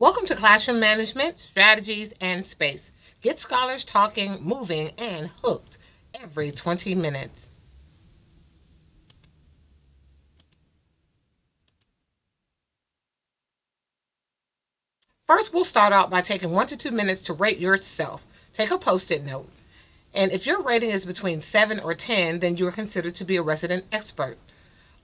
Welcome to Classroom Management, Strategies, and Space. Get scholars talking, moving, and hooked every 20 minutes. First, we'll start out by taking 1 to 2 minutes to rate yourself. Take a post it note. And if your rating is between 7 or 10, then you are considered to be a resident expert.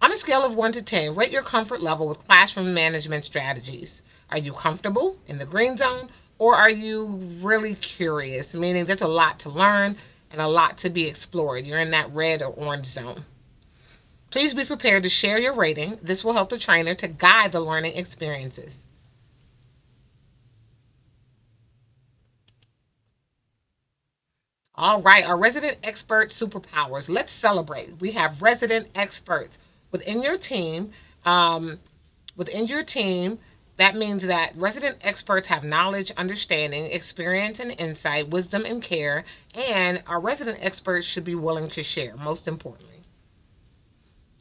On a scale of 1 to 10, rate your comfort level with classroom management strategies. Are you comfortable in the green zone, or are you really curious, meaning there's a lot to learn and a lot to be explored? You're in that red or orange zone. Please be prepared to share your rating. This will help the trainer to guide the learning experiences. All right, our resident expert superpowers. Let's celebrate. We have resident experts within your team. Um, Within your team, that means that resident experts have knowledge, understanding, experience, and insight, wisdom, and care, and our resident experts should be willing to share, most importantly.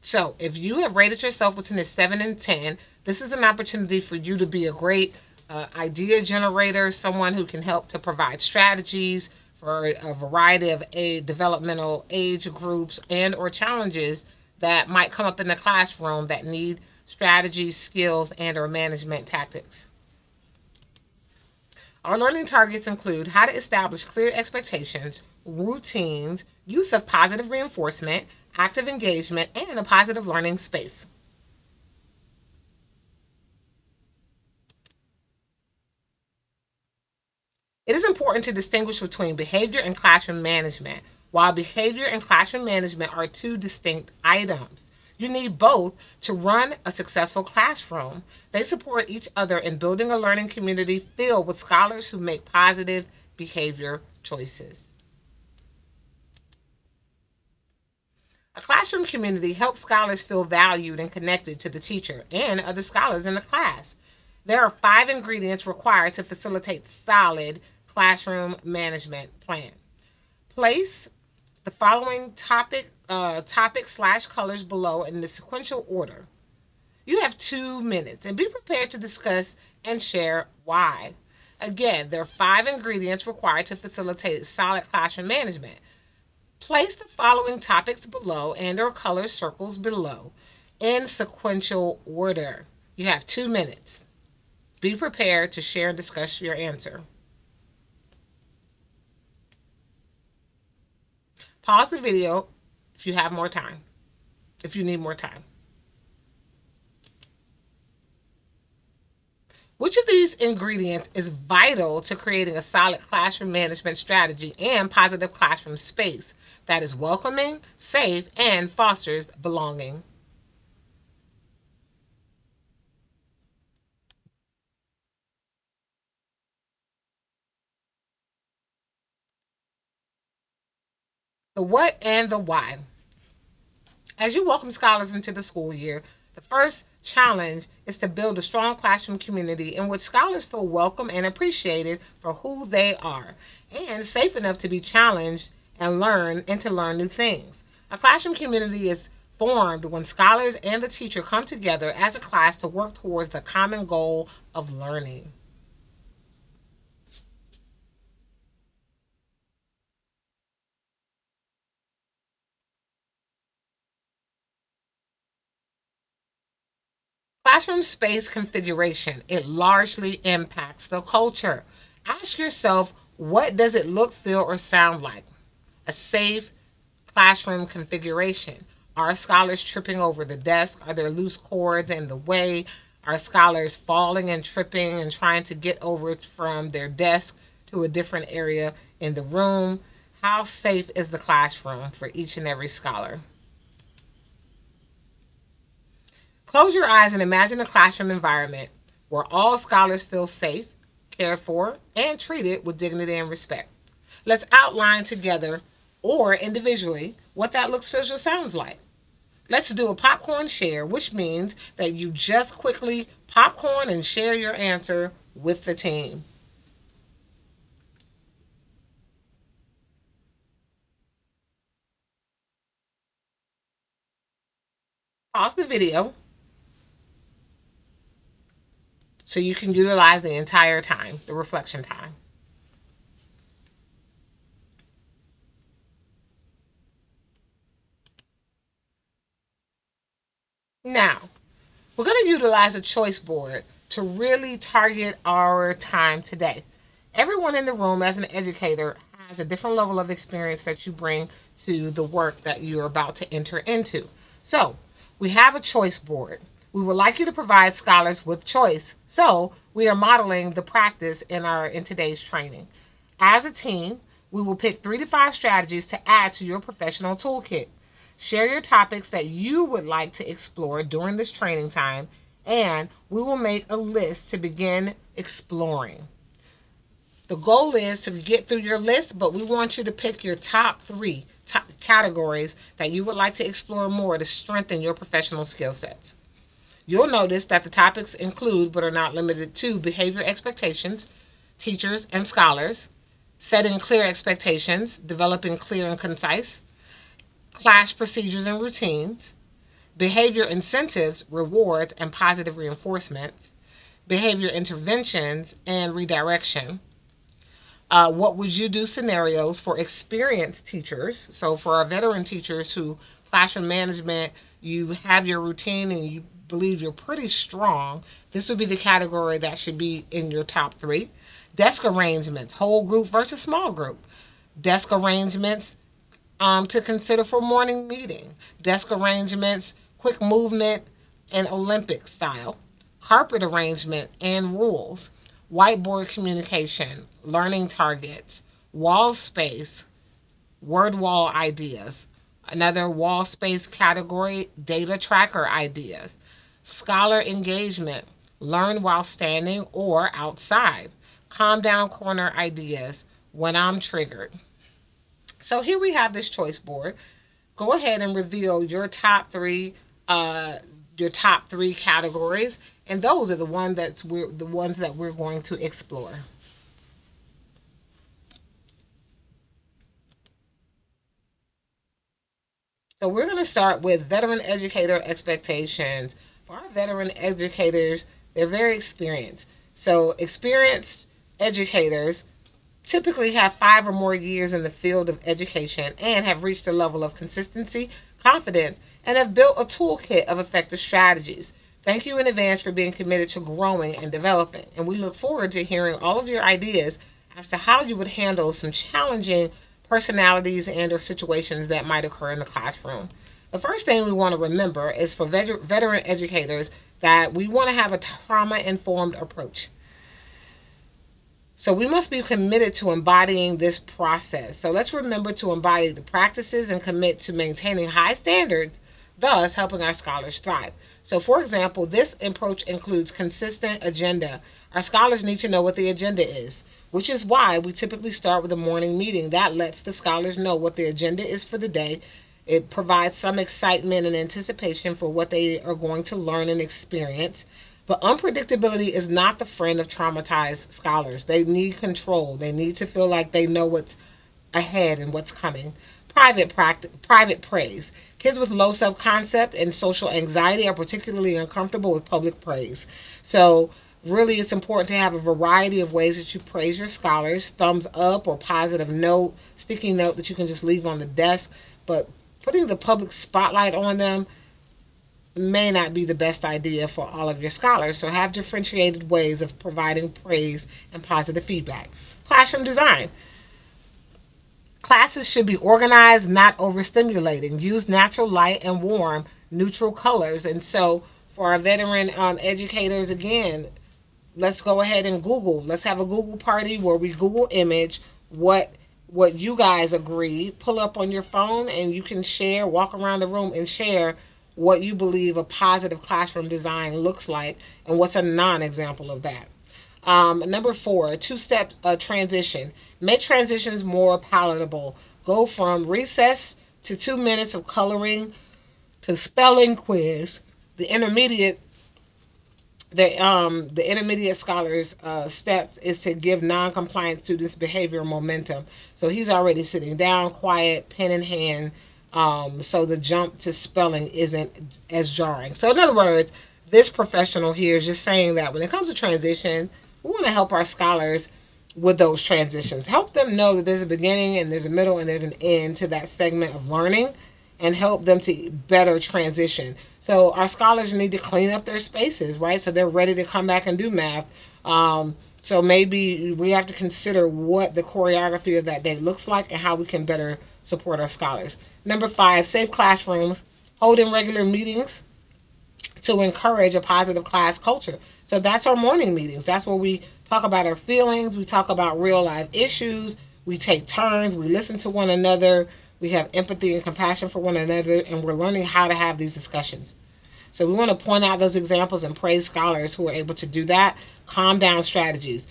So, if you have rated yourself between a 7 and 10, this is an opportunity for you to be a great idea generator, someone who can help to provide strategies for a variety of developmental age groups and or challenges that might come up in the classroom that need strategies, skills, and or management tactics. Our learning targets include how to establish clear expectations, routines, use of positive reinforcement, active engagement, and a positive learning space. It is important to distinguish between behavior and classroom management. While behavior and classroom management are two distinct items, you need both to run a successful classroom. They support each other in building a learning community filled with scholars who make positive behavior choices. A classroom community helps scholars feel valued and connected to the teacher and other scholars in the class. There are 5 ingredients required to facilitate solid classroom management plan. Place the following topic slash colors below in the sequential order. You have 2 minutes and be prepared to discuss and share why. Again, there are 5 ingredients required to facilitate solid classroom management. Place the following topics below and or color circles below in sequential order. You have 2 minutes. Be prepared to share and discuss your answer. Pause the video if you have more time, if you need more time. Which of these ingredients is vital to creating a solid classroom management strategy and positive classroom space that is welcoming, safe, and fosters belonging? The what and the why. As you welcome scholars into the school year, the first challenge is to build a strong classroom community in which scholars feel welcome and appreciated for who they are and safe enough to be challenged and to learn new things. A classroom community is formed when scholars and the teacher come together as a class to work towards the common goal of learning. Classroom space configuration, it largely impacts the culture. Ask yourself, what does it look, feel, or sound like? A safe classroom configuration. Are scholars tripping over the desk? Are there loose cords in the way? Are scholars falling and tripping and trying to get over from their desk to a different area in the room? How safe is the classroom for each and every scholar? Close your eyes and imagine a classroom environment where all scholars feel safe, cared for, and treated with dignity and respect. Let's outline together or individually what that looks, feels, or sounds like. Let's do a popcorn share, which means that you just quickly popcorn and share your answer with the team. Pause the video So you can utilize the entire time, the reflection time. Now, we're going to utilize a choice board to really target our time today. Everyone in the room, as an educator, has a different level of experience that you bring to the work that you're about to enter into. So, we have a choice board. We would like you to provide scholars with choice. So, we are modeling the practice in today's training. As a team, we will pick 3 to 5 strategies to add to your professional toolkit. Share your topics that you would like to explore during this training time, and we will make a list to begin exploring. The goal is to get through your list, but we want you to pick your top categories that you would like to explore more to strengthen your professional skill sets. You'll notice that the topics include, but are not limited to, behavior expectations, teachers and scholars, setting clear expectations, developing clear and concise, class procedures and routines, behavior incentives, rewards, and positive reinforcements, behavior interventions, and redirection. What would you do scenarios for experienced teachers? So, for our veteran teachers who classroom management, you have your routine and you believe you're pretty strong, this would be the category that should be in your top 3. Desk arrangements, whole group versus small group. Desk arrangements, to consider for morning meeting. Desk arrangements, quick movement and Olympic style. Carpet arrangement and rules. Whiteboard communication, learning targets, wall space, word wall ideas. Another wall space category, data tracker ideas. Scholar engagement, learn while standing or outside. Calm down corner ideas, when I'm triggered. So here we have this choice board. Go ahead and reveal uh, your top 3 categories, and those are the ones that we're going to explore. So we're going to start with veteran educator expectations. For our veteran educators, they're very experienced. So experienced educators typically have 5 or more years in the field of education and have reached a level of consistency, confidence, and have built a toolkit of effective strategies. Thank you in advance for being committed to growing and developing. And we look forward to hearing all of your ideas as to how you would handle some challenging personalities and or situations that might occur in the classroom. The first thing we want to remember is for veteran educators that we want to have a trauma-informed approach. So we must be committed to embodying this process. So let's remember to embody the practices and commit to maintaining high standards, thus helping our scholars thrive. So for example, this approach includes consistent agenda. Our scholars need to know what the agenda is, which is why we typically start with a morning meeting. That lets the scholars know what the agenda is for the day. It provides some excitement and anticipation for what they are going to learn and experience. But unpredictability is not the friend of traumatized scholars. They need control. They need to feel like they know what's ahead and what's coming. Private praise. Kids with low self-concept and social anxiety are particularly uncomfortable with public praise. So really it's important to have a variety of ways that you praise your scholars. Thumbs up or positive note, sticky note that you can just leave on the desk. But putting the public spotlight on them may not be the best idea for all of your scholars. So have differentiated ways of providing praise and positive feedback. Classroom design. Classes should be organized, not overstimulating. Use natural light and warm, neutral colors. And so for our veteran educators, again, let's go ahead and Google. Let's have a Google party where we Google image what you guys agree. Pull up on your phone and you can share, walk around the room and share what you believe a positive classroom design looks like and what's a non-example of that. Number 4, a 2-step transition. Make transitions more palatable. Go from recess to 2 minutes of coloring to spelling quiz. The intermediate scholars steps is to give non-compliant students behavioral momentum. So he's already sitting down, quiet, pen in hand. So the jump to spelling isn't as jarring. So in other words, this professional here is just saying that when it comes to transition, we want to help our scholars with those transitions. Help them know that there's a beginning and there's a middle and there's an end to that segment of learning, and help them to better transition. So our scholars need to clean up their spaces, right? So they're ready to come back and do math. So maybe we have to consider what the choreography of that day looks like and how we can better support our scholars. Number 5, safe classrooms. Holding regular meetings to encourage a positive class culture. So that's our morning meetings. That's where we talk about our feelings, we talk about real life issues, we take turns, we listen to one another, we have empathy and compassion for one another, and we're learning how to have these discussions. So we want to point out those examples and praise scholars who are able to do that. Calm down strategies.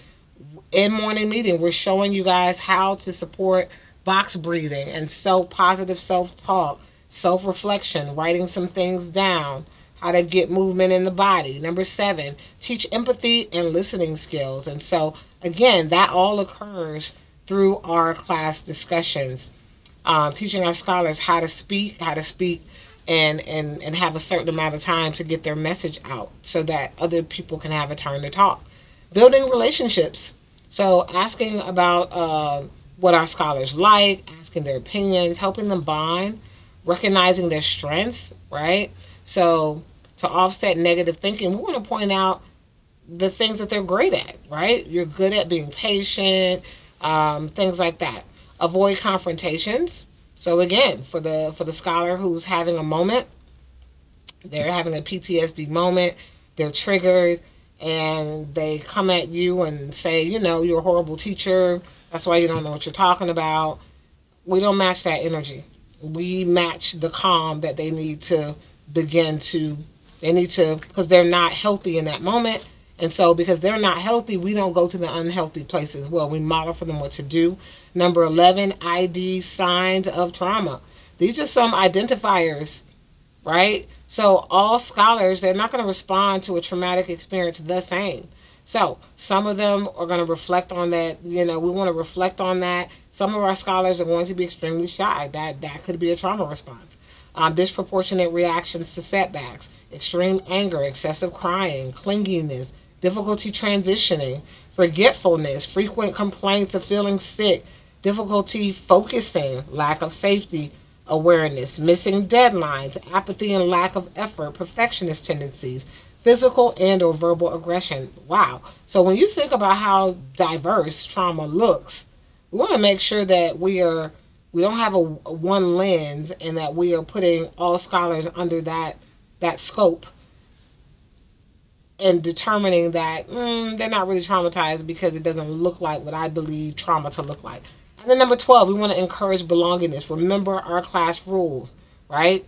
In morning meeting, we're showing you guys how to support box breathing and positive self-talk, self-reflection, writing some things down, how to get movement in the body. Number 7, teach empathy and listening skills. And so again, that all occurs through our class discussions. Teaching our scholars how to speak and have a certain amount of time to get their message out so that other people can have a turn to talk. Building relationships. So asking about what our scholars like, asking their opinions, helping them bond, recognizing their strengths, right? So to offset negative thinking, we want to point out the things that they're great at, right? You're good at being patient, things like that. Avoid confrontations. So again, for the scholar who's having a moment, they're having a PTSD moment, they're triggered, and they come at you and say, you're a horrible teacher. That's why you don't know what you're talking about. We don't match that energy. We match the calm that they need to begin to, because they're not healthy in that moment. And so because they're not healthy, we don't go to the unhealthy place as well. We model for them what to do. Number 11, ID signs of trauma. These are some identifiers, right? So all scholars, they're not going to respond to a traumatic experience the same. So some of them are going to reflect on that. We want to reflect on that. Some of our scholars are going to be extremely shy. That could be a trauma response. Disproportionate reactions to setbacks, extreme anger, excessive crying, clinginess, difficulty transitioning, forgetfulness, frequent complaints of feeling sick, difficulty focusing, lack of safety awareness, missing deadlines, apathy and lack of effort, perfectionist tendencies, physical and or verbal aggression. Wow. So when you think about how diverse trauma looks, we want to make sure that we don't have a one lens, and that we are putting all scholars under that scope and determining that they're not really traumatized because it doesn't look like what I believe trauma to look like. And then number 12, we want to encourage belongingness. Remember our class rules, right?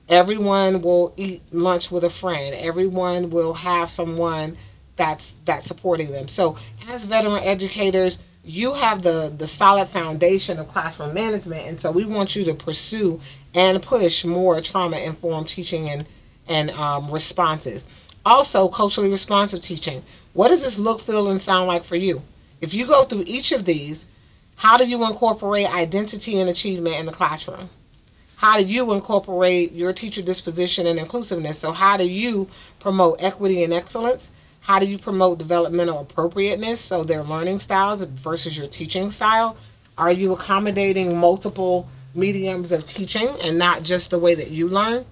Everyone will eat lunch with a friend. Everyone will have someone that's supporting them. So as veteran educators, you have the solid foundation of classroom management, and so we want you to pursue and push more trauma informed teaching and responses. Also, culturally responsive teaching. What does this look, feel, and sound like for you? If you go through each of these, how do you incorporate identity and achievement in the classroom? How do you incorporate your teacher disposition and inclusiveness? So how do you promote equity and excellence? How do you promote developmental appropriateness, so their learning styles versus your teaching style? Are you accommodating multiple mediums of teaching and not just the way that you learn?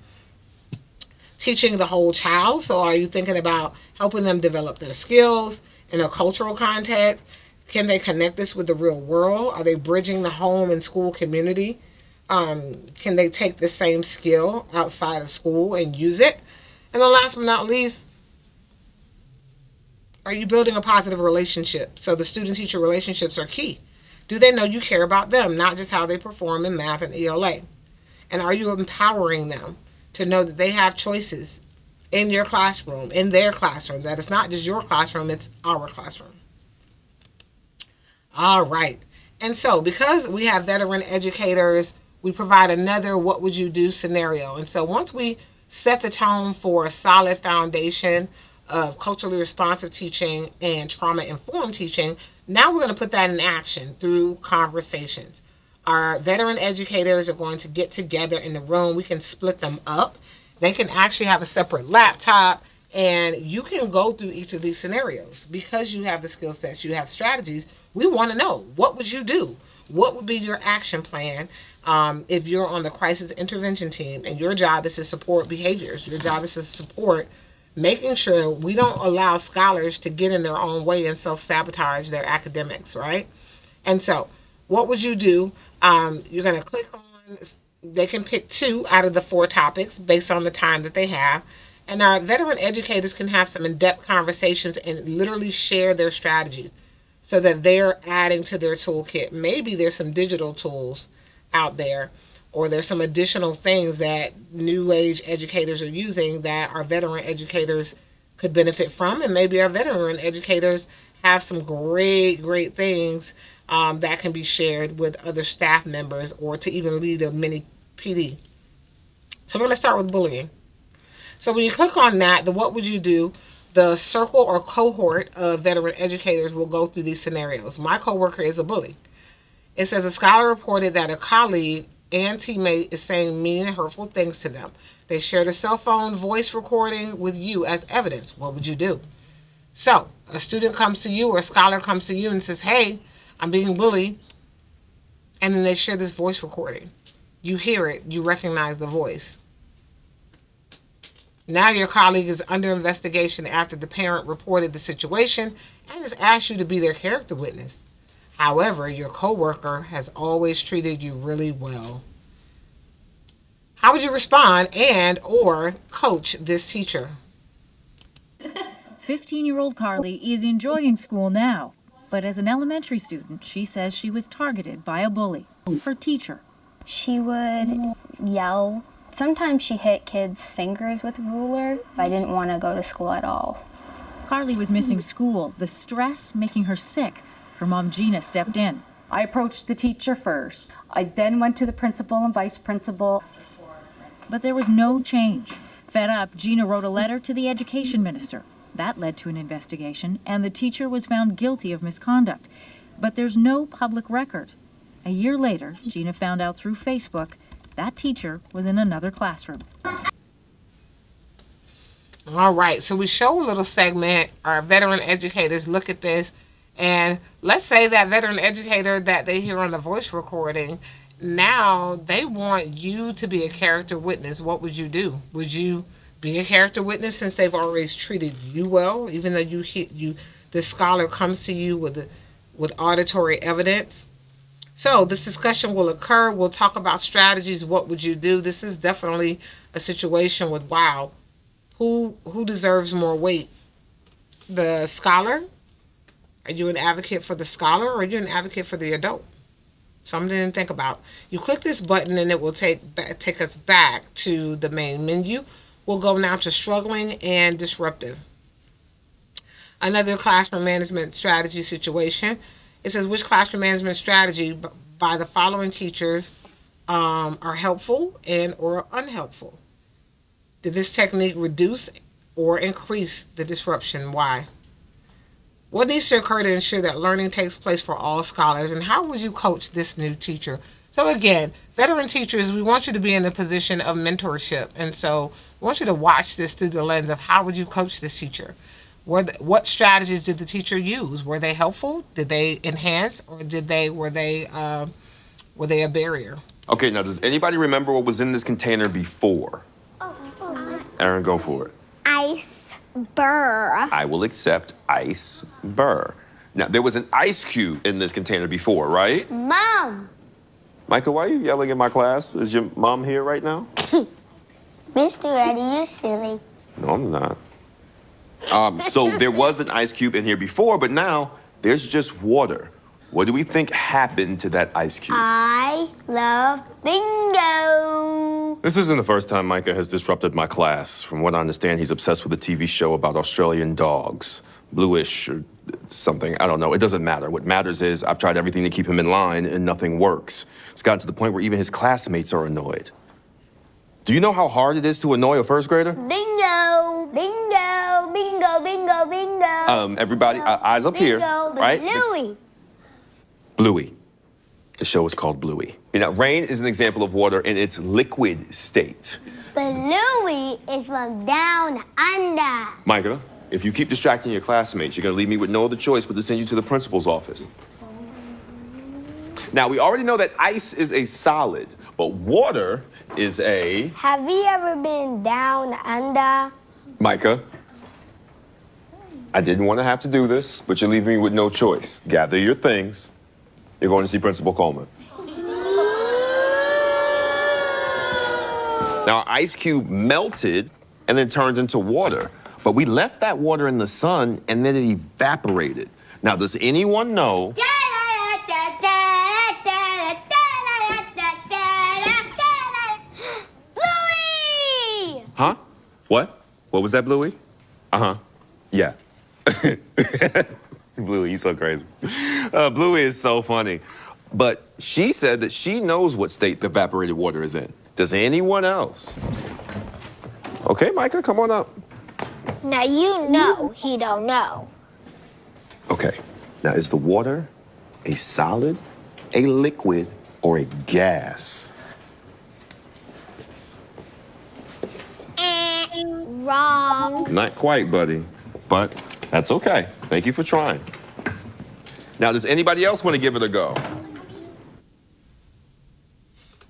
Teaching the whole child. So are you thinking about helping them develop their skills in a cultural context? Can they connect this with the real world? Are they bridging the home and school community? Can they take the same skill outside of school and use it? And then last but not least, are you building a positive relationship? So the student-teacher relationships are key. Do they know you care about them, not just how they perform in math and ELA? And are you empowering them to know that they have choices in your classroom, in their classroom, that it's not just your classroom, it's our classroom? All right. And so because we have veteran educators, we provide another what would you do scenario. And so once we set the tone for a solid foundation of culturally responsive teaching and trauma informed teaching, now we're going to put that in action through conversations. Our veteran educators are going to get together in the room. We can split them up. They can actually have a separate laptop And you can go through each of these scenarios because you have the skill sets, you have strategies. We want to know, what would you do? What would be your action plan if you're on the crisis intervention team and your job is to support behaviors? Your job is to support making sure we don't allow scholars to get in their own way and self-sabotage their academics, right? And so, what would you do? You're going to click on, they can pick 2 out of the 4 topics based on the time that they have. And our veteran educators can have some in-depth conversations and literally share their strategies so that they're adding to their toolkit. Maybe there's some digital tools out there, or there's some additional things that new age educators are using that our veteran educators could benefit from. And maybe our veteran educators have some great things that can be shared with other staff members, or to even lead a mini PD. So we're going to start with bullying. So when you click on that, the what would you do, the circle or cohort of veteran educators will go through these scenarios. My coworker is a bully. It says a scholar reported that a colleague and teammate is saying mean and hurtful things to them. They shared a cell phone voice recording with you as evidence. What would you do? So a student comes to you, or a scholar comes to you and says, hey, I'm being bullied. And then they share this voice recording. You hear it, you recognize the voice. Now your colleague is under investigation after the parent reported the situation and has asked you to be their character witness. However, your coworker has always treated you really well. How would you respond and or coach this teacher? 15-year-old Carly is enjoying school now, but as an elementary student, she says she was targeted by a bully, her teacher. She would yell. Sometimes she hit kids' fingers with a ruler. I didn't want to go to school at all. Carly was missing school, the stress making her sick. Her mom, Gina, stepped in. I approached the teacher first. I then went to the principal and vice principal. But there was no change. Fed up, Gina wrote a letter to the education minister. That led to an investigation, and the teacher was found guilty of misconduct. But there's no public record. A year later, Gina found out through Facebook that teacher was in another classroom. All right, so we show a little segment. Our veteran educators look at this, and let's say that veteran educator that they hear on the voice recording, now they want you to be a character witness. What would you do? Would you be a character witness since they've always treated you well, even though the scholar comes to you with auditory evidence? So this discussion will occur. We'll talk about strategies. What would you do? This is definitely a situation with, wow, who deserves more weight? The scholar? Are you an advocate for the scholar, or are you an advocate for the adult? Something to think about. You click this button and it will take us back to the main menu. We'll go now to struggling and disruptive. Another classroom management strategy situation. It says, which classroom management strategy by the following teachers are helpful and or unhelpful? Did this technique reduce or increase the disruption? Why? What needs to occur to ensure that learning takes place for all scholars, and how would you coach this new teacher? So again, veteran teachers, we want you to be in a position of mentorship, and so we want you to watch this through the lens of how would you coach this teacher? What strategies did the teacher use? Were they helpful? Did they enhance, or were they a barrier? Okay, now does anybody remember what was in this container before? Aaron, go for it. Ice burr. I will accept ice burr. Now, there was an ice cube in this container before, right? Mom! Micah, why are you yelling in my class? Is your mom here right now? Mr. Eddie, you silly. No, I'm not. So there was an ice cube in here before, but now there's just water. What do we think happened to that ice cube? I love bingo. This isn't the first time Micah has disrupted my class. From what I understand, he's obsessed with a TV show about Australian dogs. Bluish or something, I don't know. It doesn't matter. What matters is I've tried everything to keep him in line and nothing works. It's gotten to the point where even his classmates are annoyed. Do you know how hard it is to annoy a first grader? Bingo, bingo, bingo, bingo, bingo. Everybody, eyes up here, bingo, right? Bluey. Bluey. The show is called Bluey. Now, rain is an example of water in its liquid state. Bluey is from down under. Micah, if you keep distracting your classmates, you're gonna leave me with no other choice but to send you to the principal's office. Now, we already know that ice is a solid, but water is a... Have you ever been down under? Micah, I didn't want to have to do this, but you're leaving me with no choice. Gather your things. You're going to see Principal Coleman. Now, Ice Cube melted and then turned into water, but we left that water in the sun and then it evaporated. Now, does anyone know... Bluey! Huh? What? What was that, Bluey? Uh-huh. Yeah. Bluey, he's so crazy. Bluey is so funny. But she said that she knows what state the evaporated water is in. Does anyone else? Okay, Micah, come on up. Now you know he don't know. Okay. Now, is the water a solid, a liquid, or a gas? Wrong. Not quite, buddy. But that's okay. Thank you for trying. Now, does anybody else want to give it a go?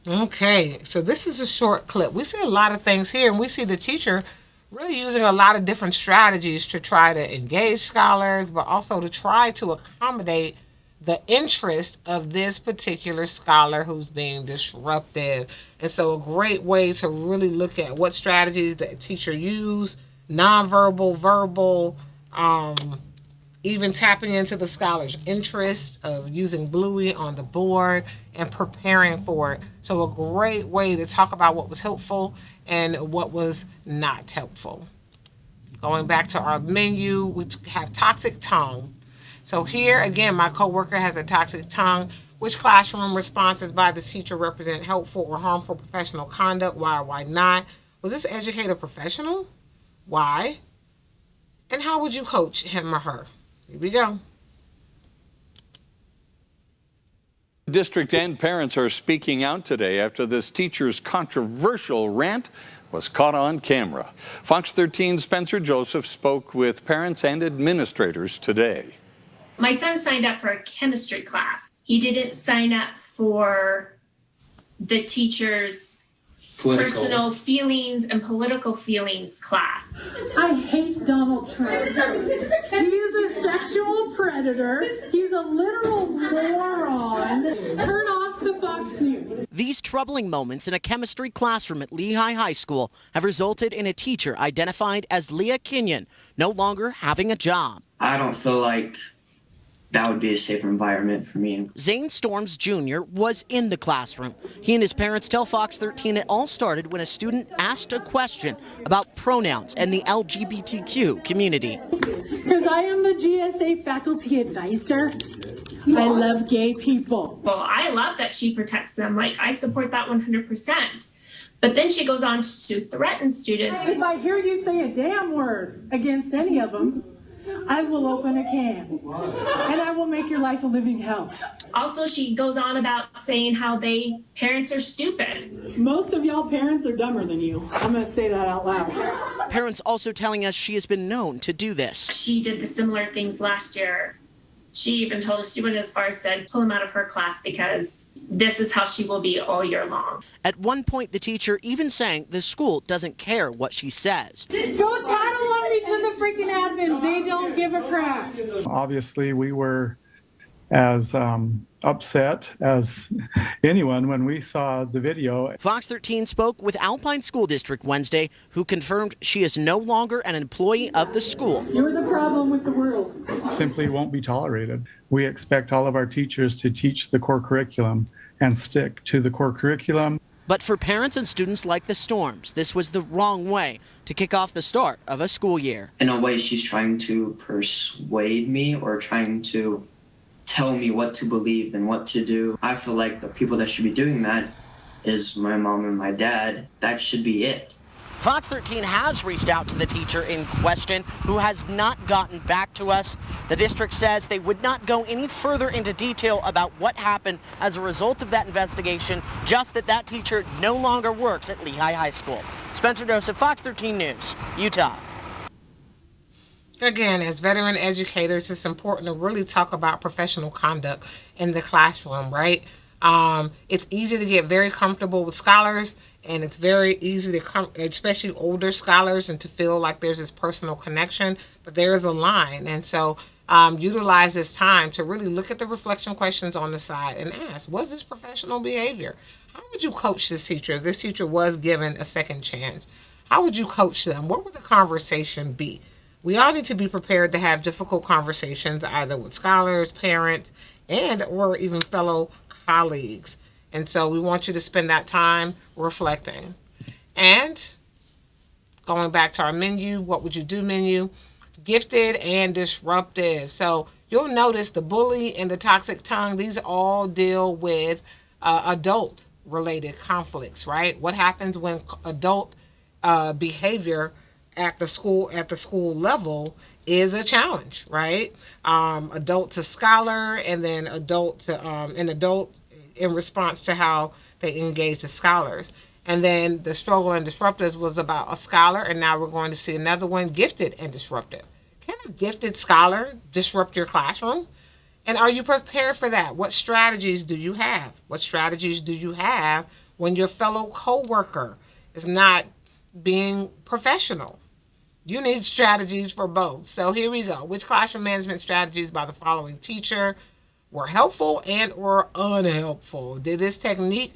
Okay, so this is a short clip. We see a lot of things here, and we see the teacher really using a lot of different strategies to try to engage scholars, but also to try to accommodate the interest of this particular scholar who's being disruptive. And so a great way to really look at what strategies the teacher used, nonverbal, verbal, even tapping into the scholar's interest of using Bluey on the board and preparing for it. So a great way to talk about what was helpful and what was not helpful. Going back to our menu, we have toxic tongue. So here again, my coworker has a toxic tongue. Which classroom responses by the teacher represent helpful or harmful professional conduct? Why or why not? Was this educator professional? Why? And how would you coach him or her? Here we go. District and parents are speaking out today after this teacher's controversial rant was caught on camera. Fox 13's Spencer Joseph spoke with parents and administrators today. My son signed up for a chemistry class. He didn't sign up for the teacher's personal feelings and political feelings class. I hate Donald Trump. He's a sexual predator. He's a literal moron. Turn off the Fox News. These troubling moments in a chemistry classroom at Lehigh High School have resulted in a teacher identified as Leah Kenyon no longer having a job. I don't feel like that would be a safer environment for me. Zane Storms Jr. was in the classroom. He and his parents tell Fox 13 it all started when a student asked a question about pronouns and the LGBTQ community. Because I am the GSA faculty advisor. I love gay people. Well, I love that she protects them. Like, I support that 100%. But then she goes on to threaten students. If I hear you say a damn word against any of them, I will open a can, and I will make your life a living hell. Also, she goes on about saying how parents are stupid. Most of y'all parents are dumber than you. I'm going to say that out loud. Parents also telling us she has been known to do this. She did the similar things last year. She even told us, she went as far as said, pull him out of her class because this is how she will be all year long. At one point, the teacher even saying the school doesn't care what she says. Go tattle on me to the freaking admin. They don't give a crap. Obviously, we were as upset as anyone when we saw the video. Fox 13 spoke with Alpine School District Wednesday, who confirmed she is no longer an employee of the school. You're the problem with the world. Simply won't be tolerated. We expect all of our teachers to teach the core curriculum and stick to the core curriculum. But for parents and students like the Storms, this was the wrong way to kick off the start of a school year. In a way, she's trying to persuade me or trying to tell me what to believe and what to do. I feel like the people that should be doing that is my mom and my dad. That should be it. Fox 13 has reached out to the teacher in question, who has not gotten back to us. The district says they would not go any further into detail about what happened as a result of that investigation, just that that teacher no longer works at Lehigh High School. Spencer Joseph, Fox 13 News, Utah. Again, as veteran educators, it's important to really talk about professional conduct in the classroom, right? It's easy to get very comfortable with scholars, and it's very easy to come, especially older scholars, and to feel like there's this personal connection, but there is a line. And so utilize this time to really look at the reflection questions on the side and ask, was this professional behavior? How would you coach this teacher if this teacher was given a second chance? How would you coach them? What would the conversation be? We all need to be prepared to have difficult conversations, either with scholars, parents, and or even fellow colleagues. And so we want you to spend that time reflecting. And going back to our menu, what would you do menu? Gifted and disruptive. So you'll notice the bully and the toxic tongue, these all deal with adult related conflicts, right? What happens when adult behavior at the school level is a challenge, right? Adult to scholar, and then adult to an adult in response to how they engage the scholars. And then the struggle and disruptors was about a scholar, and now we're going to see another one, gifted and disruptive. Can a gifted scholar disrupt your classroom? And are you prepared for that? What strategies do you have? What strategies do you have when your fellow coworker is not being professional? You need strategies for both. So here we go. Which classroom management strategies by the following teacher were helpful and or unhelpful? Did these techniques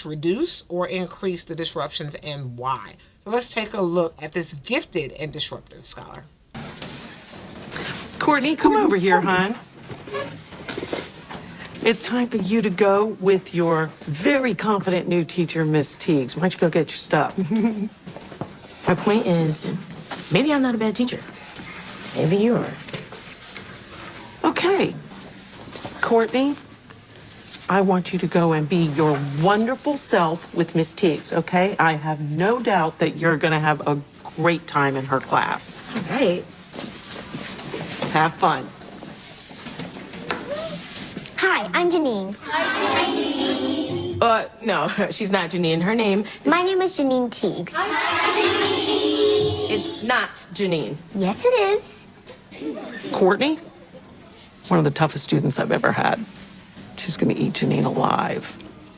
reduce or increase the disruptions, and why? So let's take a look at this gifted and disruptive scholar. Courtney, come over here, hon. It's time for you to go with your very confident new teacher, Miss Teagues. Why don't you go get your stuff? My point is, maybe I'm not a bad teacher. Maybe you are. Okay. Courtney, I want you to go and be your wonderful self with Miss Teagues, okay? I have no doubt that you're going to have a great time in her class. All right. Have fun. Hi, I'm Janine. No, she's not Janine. Her name... My name is Janine Teagues. It's not Janine. Yes, it is. Courtney, one of the toughest students I've ever had. She's going to eat Janine alive.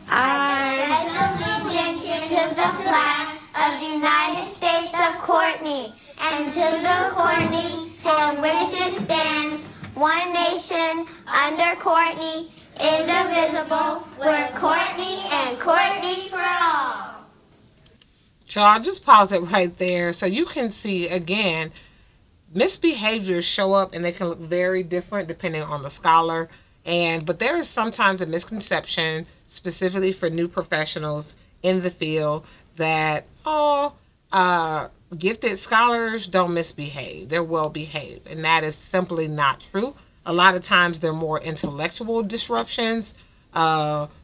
I pledge allegiance to the flag of the United States of Courtney, and to the Courtney for which it stands, one nation, under Courtney, indivisible, with Courtney and Courtney for all. So I'll just pause it right there so you can see, again, misbehaviors show up and they can look very different depending on the scholar. But there is sometimes a misconception, specifically for new professionals in the field, that, gifted scholars don't misbehave. They're well behaved. And that is simply not true. A lot of times they're more intellectual disruptions,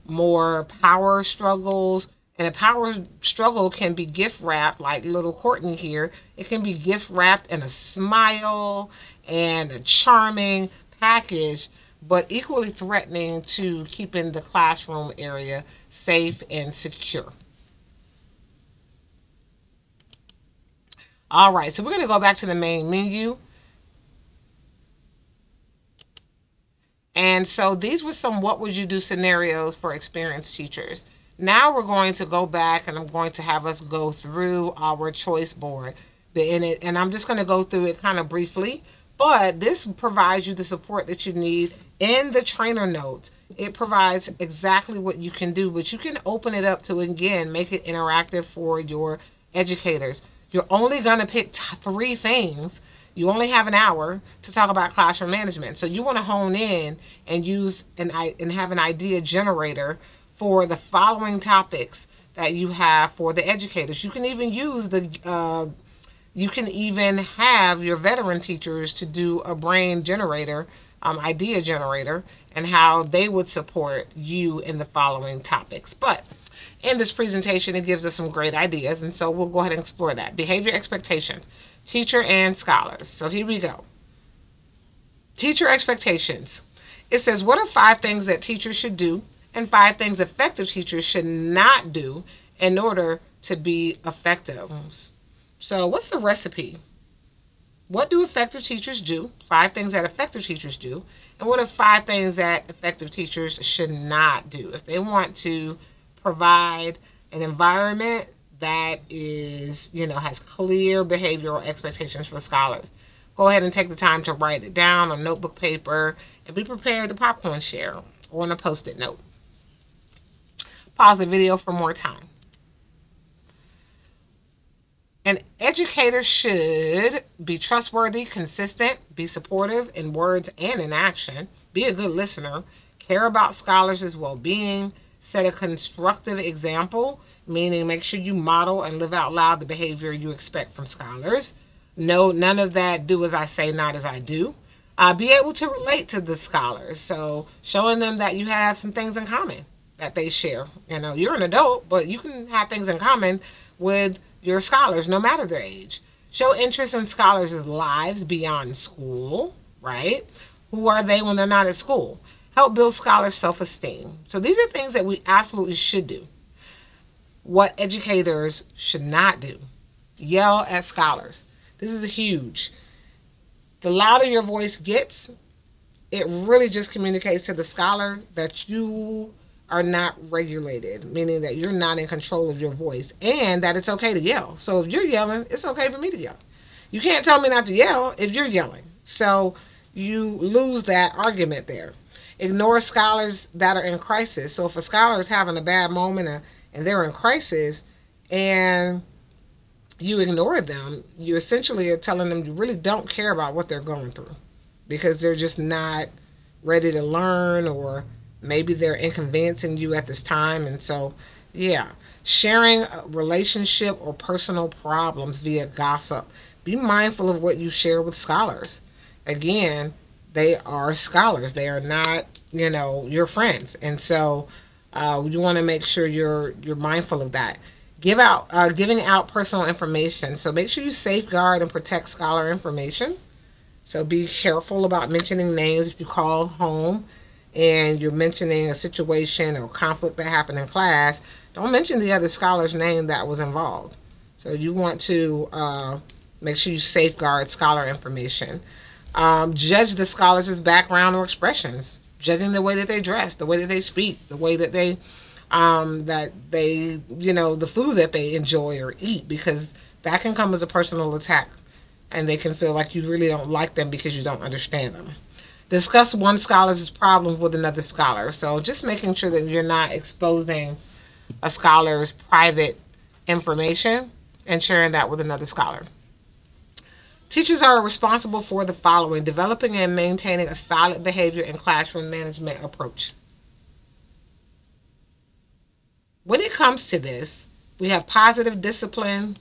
more power struggles. And a power struggle can be gift wrapped, like little Courtney here. It can be gift wrapped in a smile and a charming package, but equally threatening to keeping the classroom area safe and secure. All right, so we're going to go back to the main menu. And so these were some what would you do scenarios for experienced teachers. Now we're going to go back, and I'm going to have us go through our choice board. And I'm just going to go through it kind of briefly, but this provides you the support that you need in the trainer notes. It provides exactly what you can do, but you can open it up to, again, make it interactive for your educators. You're only going to pick 3 things. You only have an hour to talk about classroom management. So you want to hone in and use and have an idea generator for the following topics that you have for the educators. You can even use you can even have your veteran teachers to do a brain generator, idea generator, and how they would support you in the following topics. But In this presentation, it gives us some great ideas, and so we'll go ahead and explore that. Behavior expectations, teacher and scholars. So here we go. Teacher expectations. It says, what are 5 things that teachers should do and 5 things effective teachers should not do in order to be effective? So what's the recipe? What do effective teachers do? 5 things that effective teachers do. And what are 5 things that effective teachers should not do? If they want to provide an environment that is, has clear behavioral expectations for scholars, go ahead and take the time to write it down on notebook paper and be prepared to popcorn share or on a post-it note. Pause the video for more time. An educator should be trustworthy, consistent, be supportive in words and in action, be a good listener, care about scholars' well-being, set a constructive example, meaning make sure you model and live out loud the behavior you expect from scholars. No, none of that do as I say, not as I do. Be able to relate to the scholars, so showing them that you have some things in common that they share. You're an adult, but you can have things in common with your scholars, no matter their age. Show interest in scholars' lives beyond school, right? Who are they when they're not at school? Help build scholars' self-esteem. So these are things that we absolutely should do. What educators should not do. Yell at scholars. This is huge. The louder your voice gets, it really just communicates to the scholar that you are not regulated, meaning that you're not in control of your voice, and that it's okay to yell. So if you're yelling, it's okay for me to yell. You can't tell me not to yell if you're yelling. So you lose that argument there. Ignore scholars that are in crisis. So if a scholar is having a bad moment and they're in crisis and you ignore them, you essentially are telling them you really don't care about what they're going through because they're just not ready to learn, or maybe they're inconveniencing you at this time. And so, sharing a relationship or personal problems via gossip. Be mindful of what you share with scholars. Again, they are scholars. They are not, your friends. And so you want to make sure you're mindful of that. Giving out personal information. So make sure you safeguard and protect scholar information. So be careful about mentioning names if you call home and you're mentioning a situation or conflict that happened in class. Don't mention the other scholar's name that was involved. So you want to make sure you safeguard scholar information. Judge the scholar's background or expressions. Judging the way that they dress, the way that they speak, the way that they the food that they enjoy or eat, because that can come as a personal attack and they can feel like you really don't like them because you don't understand them. Discuss one scholar's problems with another scholar. So just making sure that you're not exposing a scholar's private information and sharing that with another scholar. Teachers are responsible for the following: developing and maintaining a solid behavior and classroom management approach. When it comes to this, we have positive discipline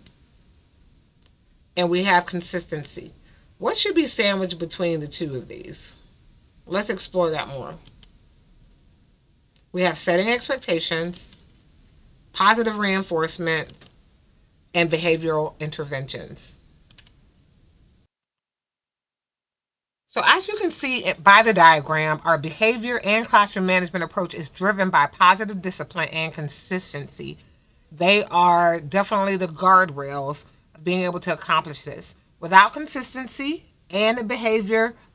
and we have consistency. What should be sandwiched between the two of these? Let's explore that more. We have setting expectations, positive reinforcement, and behavioral interventions. So as you can see by the diagram, our behavior and classroom management approach is driven by positive discipline and consistency. They are definitely the guardrails of being able to accomplish this. Without consistency and a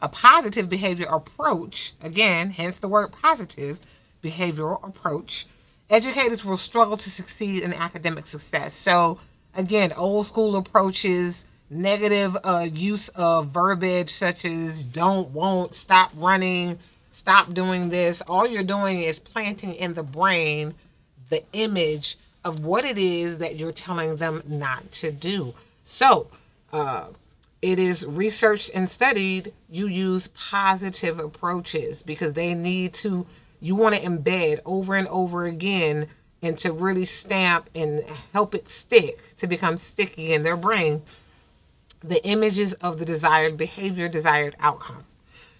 positive behavior approach, again, hence the word positive behavioral approach, educators will struggle to succeed in academic success. So again, old school approaches, negative use of verbiage such as don't, won't, stop running, stop doing this. All you're doing is planting in the brain the image of what it is that you're telling them not to do. So it is researched and studied. You use positive approaches because you want to embed over and over again and to really stamp and help it stick, to become sticky in their brain, the images of the desired behavior, desired outcome.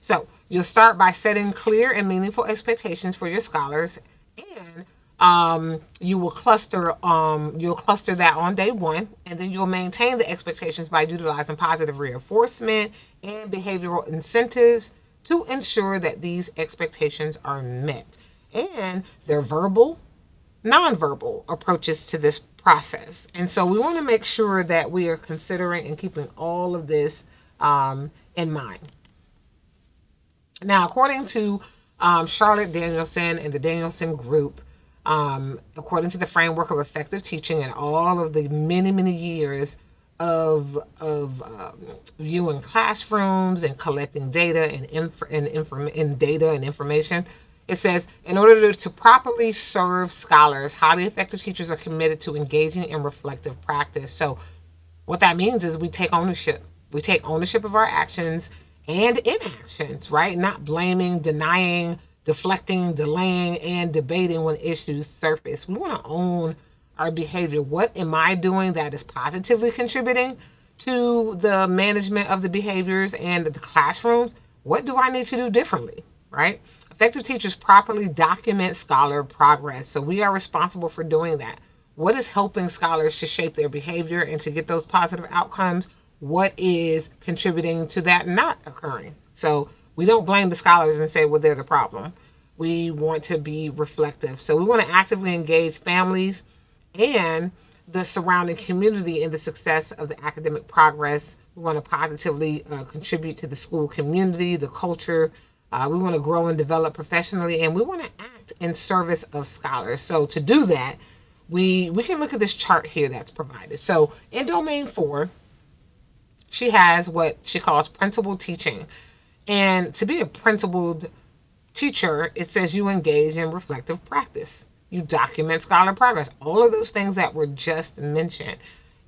So you'll start by setting clear and meaningful expectations for your scholars and you'll cluster that on day one, and then you'll maintain the expectations by utilizing positive reinforcement and behavioral incentives to ensure that these expectations are met. And they're verbal, nonverbal approaches to this process. And so we want to make sure that we are considering and keeping all of this in mind. Now, according to Charlotte Danielson and the Danielson Group, according to the framework of effective teaching and all of the many years of viewing classrooms and collecting data and data and information, it says, in order to properly serve scholars, highly effective teachers are committed to engaging in reflective practice. So what that means is we take ownership. We take ownership of our actions and inactions, right? Not blaming, denying, deflecting, delaying, and debating when issues surface. We want to own our behavior. What am I doing that is positively contributing to the management of the behaviors and the classrooms? What do I need to do differently, right? Effective teachers properly document scholar progress. So we are responsible for doing that. What is helping scholars to shape their behavior and to get those positive outcomes? What is contributing to that not occurring? So we don't blame the scholars and say, well, they're the problem. We want to be reflective. So we want to actively engage families and the surrounding community in the success of the academic progress. We want to positively contribute to the school community, the culture. We want to grow and develop professionally, and we want to act in service of scholars. So to do that, we can look at this chart here that's provided. So in Domain 4, she has what she calls principled teaching. And to be a principled teacher, it says you engage in reflective practice. You document scholar progress. All of those things that were just mentioned.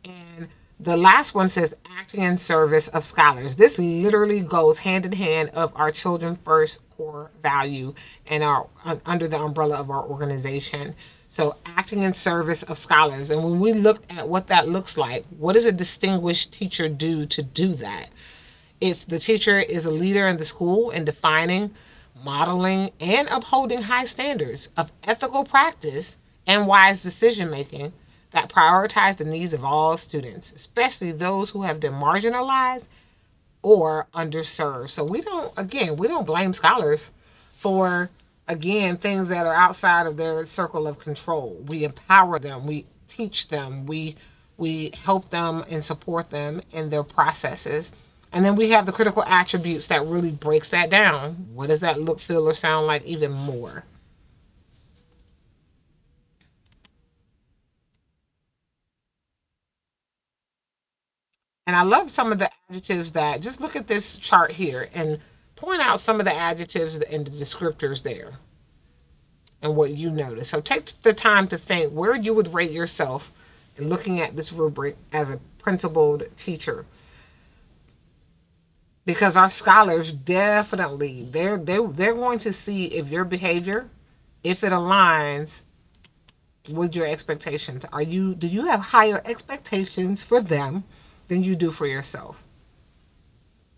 And the last one says acting in service of scholars. This literally goes hand in hand of our children first core value and our under the umbrella of our organization. So acting in service of scholars. And when we look at what that looks like, what does a distinguished teacher do to do that? It's the teacher is a leader in the school in defining, modeling, and upholding high standards of ethical practice and wise decision making that prioritize the needs of all students, especially those who have been marginalized or underserved. So we don't blame scholars for, again, things that are outside of their circle of control. We empower them, we teach them, we help them and support them in their processes. And then we have the critical attributes that really breaks that down. What does that look, feel, or sound like even more? And I love some of the adjectives that, just look at this chart here and point out some of the adjectives and the descriptors there and what you notice. So take the time to think where you would rate yourself in looking at this rubric as a principled teacher. Because our scholars definitely, they're going to see if your behavior, if it aligns with your expectations. Do you have higher expectations for them than you do for yourself?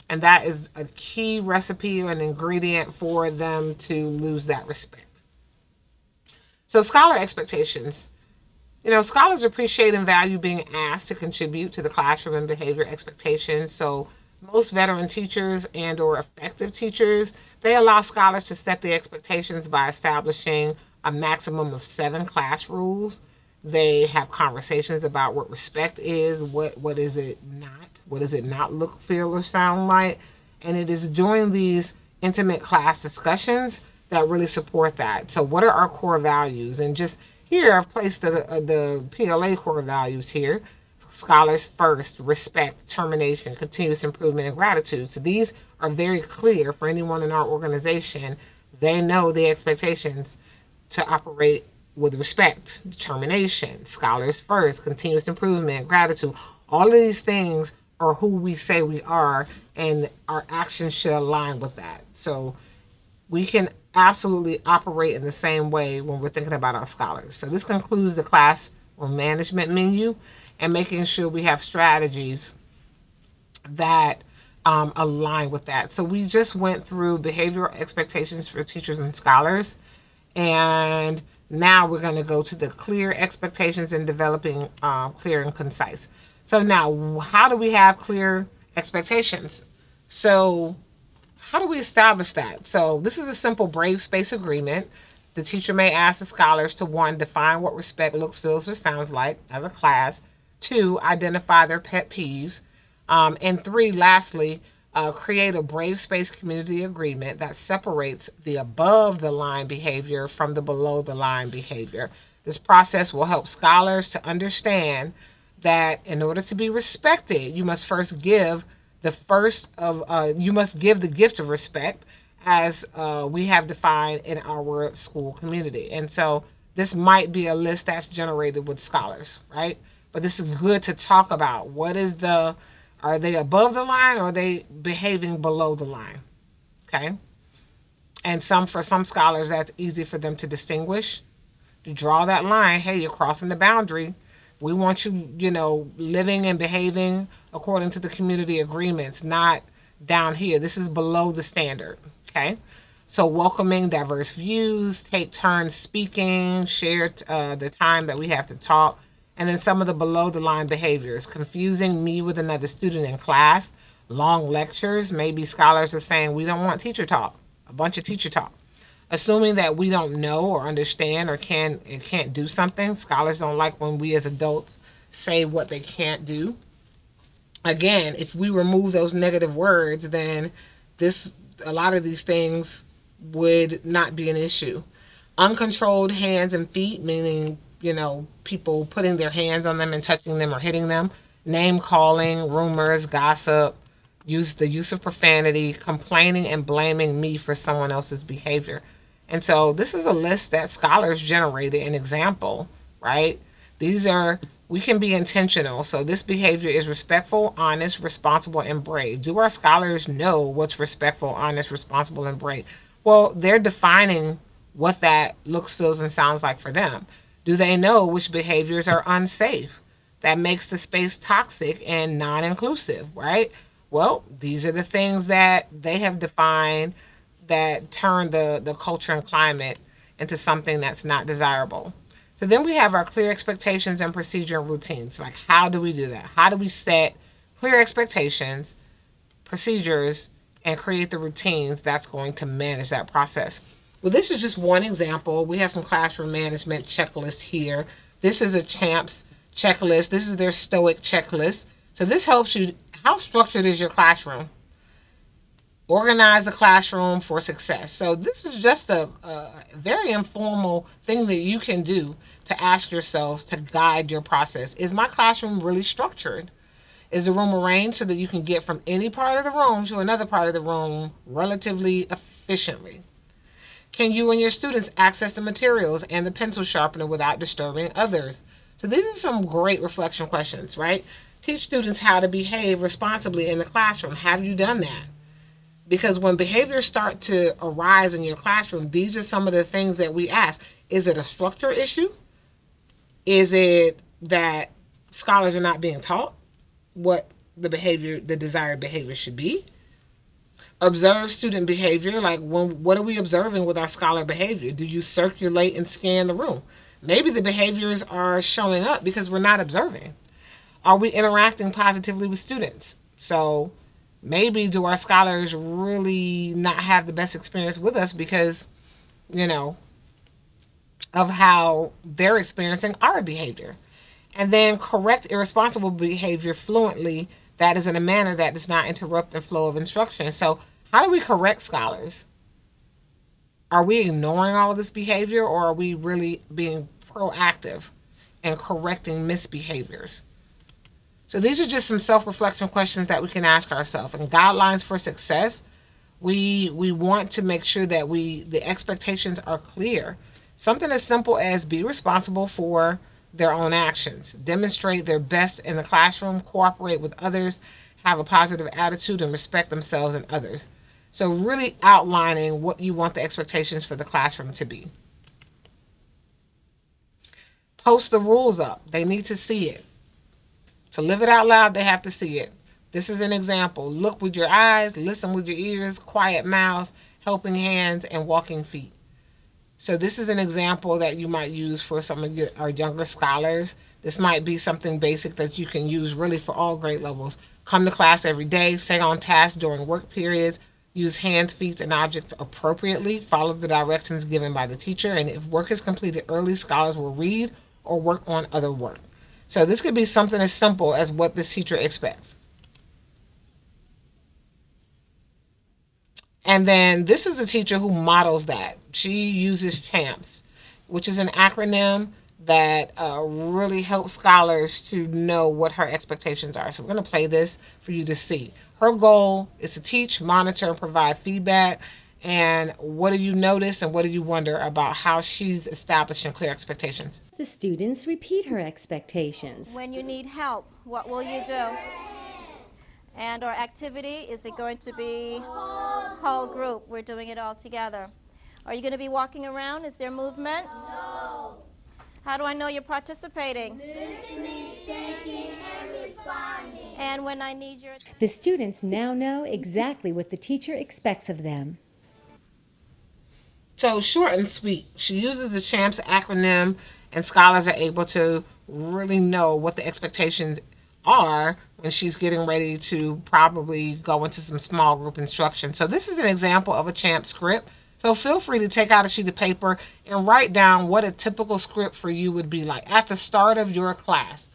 And that is a key recipe or an ingredient for them to lose that respect. So scholar expectations. Scholars appreciate and value being asked to contribute to the classroom and behavior expectations. So most veteran teachers and or effective teachers, they allow scholars to set the expectations by establishing a maximum of 7 class rules. They have conversations about what respect is, what is it not, what does it not look, feel, or sound like. And it is during these intimate class discussions that really support that. So what are our core values? And just here I've placed the PLA core values here. Scholars first, respect, determination, continuous improvement, and gratitude. So these are very clear for anyone in our organization. They know the expectations to operate with respect, determination, scholars first, continuous improvement, gratitude. All of these things are who we say we are, and our actions should align with that. So we can absolutely operate in the same way when we're thinking about our scholars. So this concludes the class on management menu and making sure we have strategies that align with that. So we just went through behavioral expectations for teachers and scholars, and Now we're going to go to the clear expectations and developing clear and concise. So now, how do we have clear expectations? So how do we establish that? So this is a simple brave space agreement. The teacher may ask the scholars to 1, define what respect looks, feels, or sounds like as a class. 2, identify their pet peeves. And 3, lastly, create a brave space community agreement that separates the above the line behavior from the below the line behavior. This process will help scholars to understand that in order to be respected, you must first give the gift of respect, as we have defined in our school community. And so this might be a list that's generated with scholars, right? But this is good to talk about. Are they above the line, or are they behaving below the line? Okay. And for some scholars, that's easy for them to distinguish, to draw that line. Hey, you're crossing the boundary. We want you, living and behaving according to the community agreements, not down here. This is below the standard. Okay. So welcoming diverse views, take turns speaking, share the time that we have to talk. And then some of the below the line behaviors: confusing me with another student in class, long lectures. Maybe scholars are saying we don't want teacher talk, a bunch of teacher talk. Assuming that we don't know or understand or can't do something. Scholars don't like when we as adults say what they can't do. Again, if we remove those negative words, then a lot of these things would not be an issue. Uncontrolled hands and feet, meaning people putting their hands on them and touching them or hitting them. Name calling, rumors, gossip, the use of profanity, complaining and blaming me for someone else's behavior. And so this is a list that scholars generated, an example, right? We can be intentional. So this behavior is respectful, honest, responsible, and brave. Do our scholars know what's respectful, honest, responsible, and brave? Well, they're defining what that looks, feels, and sounds like for them. Do they know which behaviors are unsafe, that makes the space toxic and non-inclusive, right? Well, these are the things that they have defined that turn the culture and climate into something that's not desirable. So then we have our clear expectations and procedure and routines. Like, how do we do that? How do we set clear expectations, procedures, and create the routines that's going to manage that process? Well, this is just one example. We have some classroom management checklists here. This is a CHAMPS checklist. This is their STOIC checklist. So this helps you. How structured is your classroom? Organize the classroom for success. So this is just a very informal thing that you can do to ask yourselves to guide your process. Is my classroom really structured? Is the room arranged so that you can get from any part of the room to another part of the room relatively efficiently? Can you and your students access the materials and the pencil sharpener without disturbing others? So these are some great reflection questions, right? Teach students how to behave responsibly in the classroom. Have you done that? Because when behaviors start to arise in your classroom, these are some of the things that we ask. Is it a structure issue? Is it that scholars are not being taught what the desired behavior should be? Observe student behavior. Like, what are we observing with our scholar behavior? Do you circulate and scan the room? Maybe the behaviors are showing up because we're not observing. Are we interacting positively with students? So maybe do our scholars really not have the best experience with us because, of how they're experiencing our behavior? And then correct irresponsible behavior fluently, that is in a manner that does not interrupt the flow of instruction. So how do we correct scholars? Are we ignoring all of this behavior, or are we really being proactive and correcting misbehaviors? So these are just some self-reflection questions that we can ask ourselves. And guidelines for success, we want to make sure that the expectations are clear. Something as simple as be responsible for their own actions, demonstrate their best in the classroom, cooperate with others, have a positive attitude, and respect themselves and others. So really outlining what you want the expectations for the classroom to be. Post the rules up. They need to see it. To live it out loud, they have to see it. This is an example. Look with your eyes, listen with your ears, quiet mouths, helping hands, and walking feet. So this is an example that you might use for some of our younger scholars. This might be something basic that you can use really for all grade levels. Come to class every day, stay on task during work periods, use hands, feet, and objects appropriately, follow the directions given by the teacher, and if work is completed early, scholars will read or work on other work. So this could be something as simple as what this teacher expects. And then this is a teacher who models that. She uses CHAMPS, which is an acronym that really helps scholars to know what her expectations are. So we're going to play this for you to see. Her goal is to teach, monitor, and provide feedback. And what do you notice and what do you wonder about how she's establishing clear expectations? The students repeat her expectations. When you need help, what will you do? And our activity, is it going to be whole group? We're doing it all together. Are you going to be walking around? Is there movement? No. How do I know you're participating? Listening, thinking, and responding. And when I need your... The students now know exactly what the teacher expects of them. So short and sweet. She uses the CHAMPS acronym, and scholars are able to really know what the expectations are when she's getting ready to probably go into some small group instruction. So this is an example of a CHAMPS script. So feel free to take out a sheet of paper and write down what a typical script for you would be like. At the start of your class,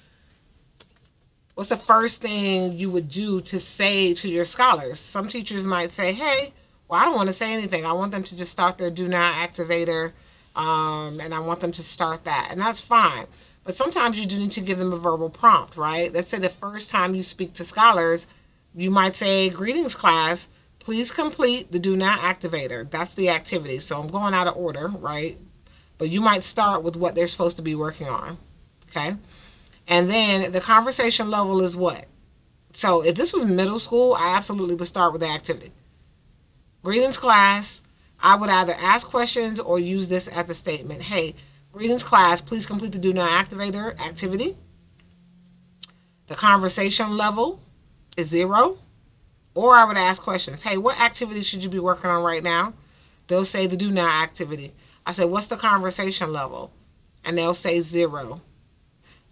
what's the first thing you would do to say to your scholars? Some teachers might say, hey, well, I don't want to say anything. I want them to just start their do not activator, and I want them to start that. And that's fine. But sometimes you do need to give them a verbal prompt, right? Let's say the first time you speak to scholars, you might say, greetings class, please complete the do not activator. That's the activity. So I'm going out of order, right? But you might start with what they're supposed to be working on, okay? And then the conversation level is what? So if this was middle school, I absolutely would start with the activity. Greetings class, I would either ask questions or use this as a statement. Hey, greetings class, please complete the do not activator activity. The conversation level is 0. Or I would ask questions. Hey, what activity should you be working on right now? They'll say the do not activity. I say, what's the conversation level? And they'll say 0.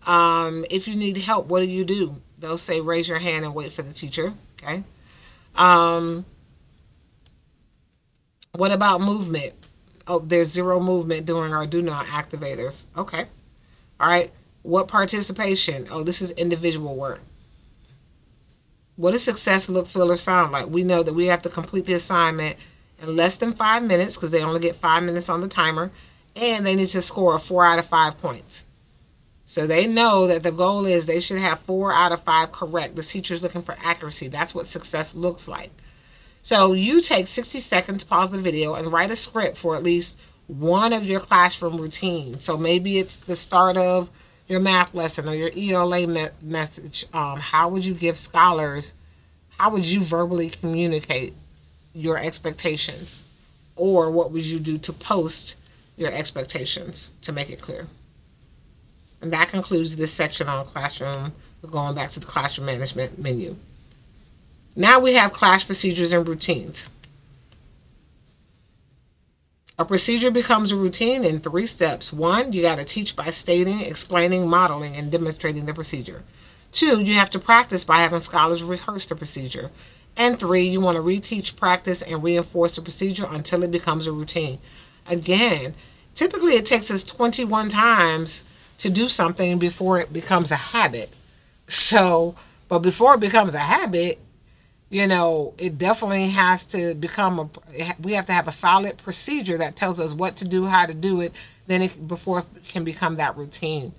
If you need help, what do? They'll say raise your hand and wait for the teacher. Okay. What about movement? Oh, there's 0 movement during our do not activators. Okay. All right. What participation? Oh, this is individual work. What does success look, feel, or sound like? We know that we have to complete the assignment in less than 5 minutes because they only get 5 minutes on the timer, and they need to score 4 out of 5 points. So they know that the goal is they should have 4 out of 5 correct. The teacher's looking for accuracy. That's what success looks like. So you take 60 seconds, pause the video, and write a script for at least one of your classroom routines. So maybe it's the start of your math lesson or your ELA message. How would you give scholars, how would you verbally communicate your expectations? Or what would you do to post your expectations to make it clear? And that concludes this section on classroom. We're going back to the classroom management menu. Now we have class procedures and routines. A procedure becomes a routine in 3 steps. 1, you got to teach by stating, explaining, modeling, and demonstrating the procedure. 2, you have to practice by having scholars rehearse the procedure. And 3, you want to reteach, practice, and reinforce the procedure until it becomes a routine. Again, typically it takes us 21 times to do something before it becomes a habit. So, but before it becomes a habit, you know, it definitely has to become we have to have a solid procedure that tells us what to do, how to do it, before it can become that routine.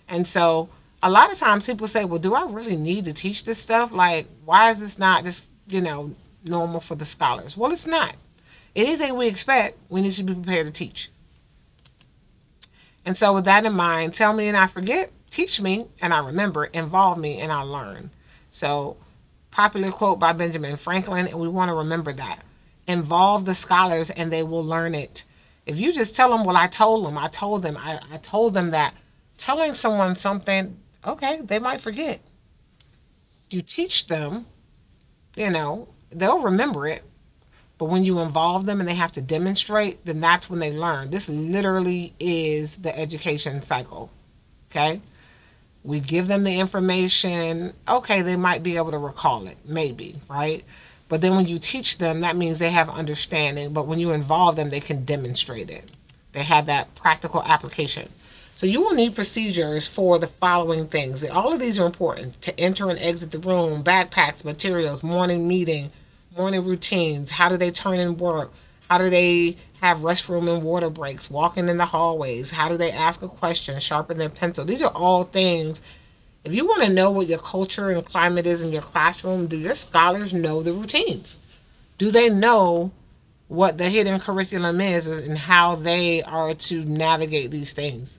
And so a lot of times people say, well, do I really need to teach this stuff? Like, why is this not just, normal for the scholars? Well, it's not. Anything we expect, we need to be prepared to teach. And so with that in mind, tell me and I forget, teach me and I remember, involve me and I learn. So popular quote by Benjamin Franklin, and we want to remember that. Involve the scholars and they will learn it. If you just tell them, well, I told them that, telling someone something, okay, they might forget. You teach them, they'll remember it. But when you involve them and they have to demonstrate, then that's when they learn. This literally is the education cycle. Okay? We give them the information. Okay, they might be able to recall it, maybe, right? But then when you teach them, that means they have understanding. But when you involve them, they can demonstrate it. They have that practical application. So you will need procedures for the following things. All of these are important: to enter and exit the room, backpacks, materials, morning meeting, morning routines. How do they turn in work? How do they have restroom and water breaks, walking in the hallways? How do they ask a question, sharpen their pencil? These are all things. If you want to know what your culture and climate is in your classroom, do your scholars know the routines? Do they know what the hidden curriculum is and how they are to navigate these things?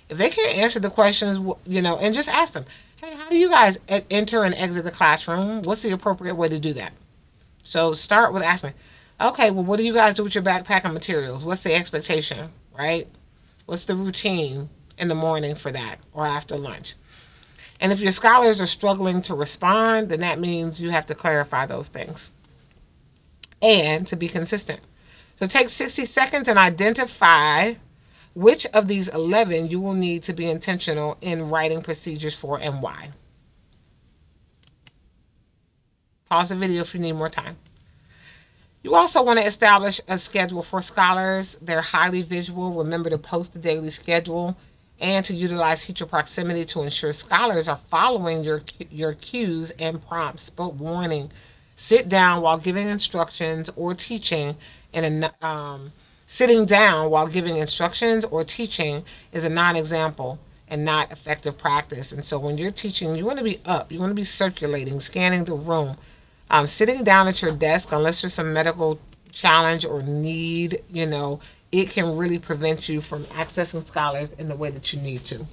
If they can't answer the questions, and just ask them, hey, how do you guys enter and exit the classroom? What's the appropriate way to do that? So start with asking, okay, well, what do you guys do with your backpack and materials? What's the expectation, right? What's the routine in the morning for that or after lunch? And if your scholars are struggling to respond, then that means you have to clarify those things and to be consistent. So take 60 seconds and identify which of these 11 you will need to be intentional in writing procedures for and why. Pause the video if you need more time. You also want to establish a schedule for scholars. They're highly visual. Remember to post the daily schedule and to utilize teacher proximity to ensure scholars are following your cues and prompts. But warning, sit down while giving instructions or teaching in a sitting down while giving instructions or teaching is a non-example and not effective practice. And so when you're teaching, you want to be up. You want to be circulating, scanning the room. Sitting down at your desk, unless there's some medical challenge or need, it can really prevent you from accessing scholars in the way that you need to.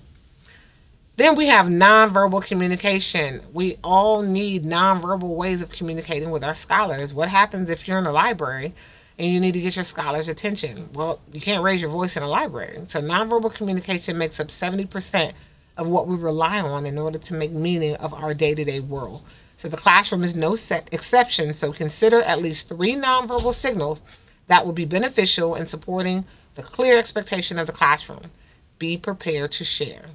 Then we have nonverbal communication. We all need nonverbal ways of communicating with our scholars. What happens if you're in a library and you need to get your scholars' attention? Well, you can't raise your voice in a library. So nonverbal communication makes up 70% of what we rely on in order to make meaning of our day-to-day world. So the classroom is no exception. So consider at least 3 nonverbal signals that will be beneficial in supporting the clear expectation of the classroom. Be prepared to share.